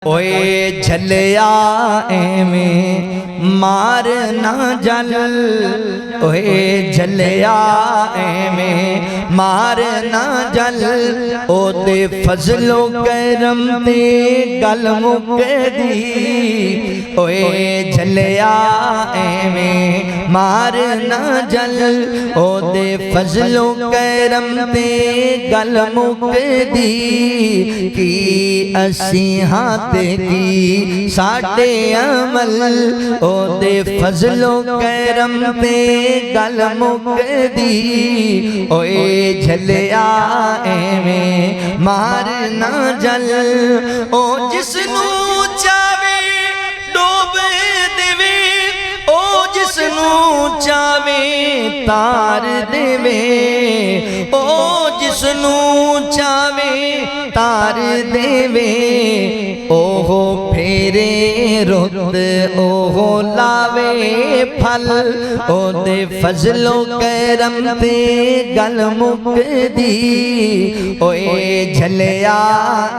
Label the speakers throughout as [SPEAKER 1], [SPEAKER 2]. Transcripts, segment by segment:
[SPEAKER 1] ओए झलिया एवें मार ना जल, ओए झलिया एवें मार ना जल। ओदे फजलो करम ते गल मुकदी, ओए झलिया एवें मार ना जल। ओदे फजलो करम ते गल मुकदी, की असी हाथ की साडे अमल। ओदे फजलो करम ते गल मुकदी, ओए झलिया एवें मार ना जल। ओ जिसनू चावे डोब देवे, ओ जिसनू चावे तार देवे, ओ जिसनू चावे तार देवे। ओहो फेरे रुत ओहो लावे फल, ओदे फजलो करम ते गल मुकदी, ओए झलिया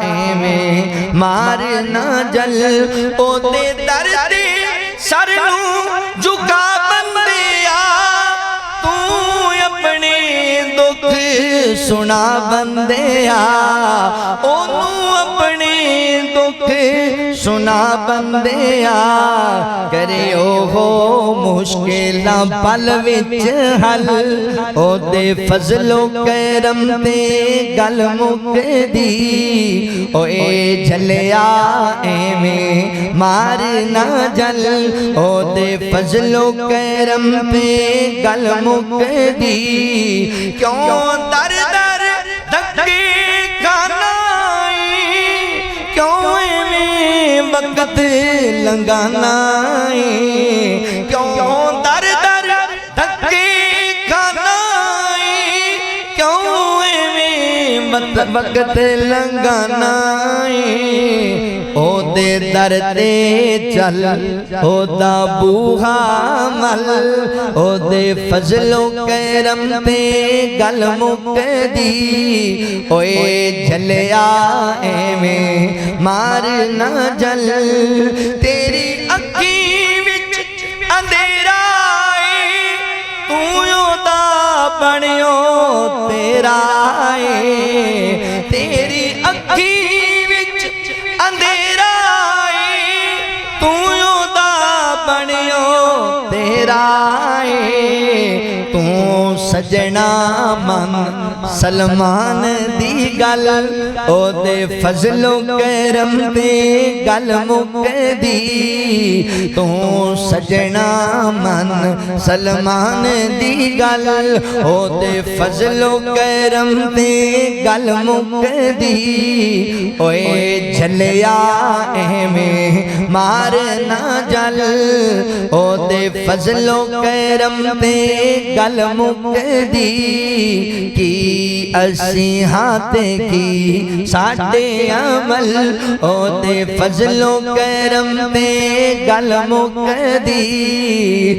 [SPEAKER 1] एवें मार ना जल। ओदे दर ते सर नू झुका बंदिया, तू अपने दुख सुना बंदिया। ओनू अपने दुख सुना बंदिया, करे हो मुश्किल पल विच हल। ओदे फजलो करम ते गल मुकदी, ओए झलिया एवें मार ना जल। ओदे फजलो करम ते गल मुकदी, क्यों दर दर धक्के खाना, क्यों एवें वक्त लंघाना, क्यों दर दर धक्के खाना, क्यों एवें वक्त लंघाना। ओदे दर ते चल ओदा बूहा मल, ओदे फजलो करम ते गल मुकदी, ओए झलिया एवें मार ना जल। तेरी अखी विच अंधेरा है, तू ओदा बनियो तेरा है। तेरी अखी विच अंधेरा है, तू ओदा बनियो तेरा है। तू सजना मन सलमान दी गल, ओदे फजलो करम ते गल मुकदी। तू सजना मन सलमान दी गल, ओदे फजलो करम ते गल मुकदी, ओए झलिया एवें मार ना जल। ओदे फजलो करम ते गल मुकदी, की असी हाथ की साडे अमल। ओदे फजलो करम ते गल मुकदी,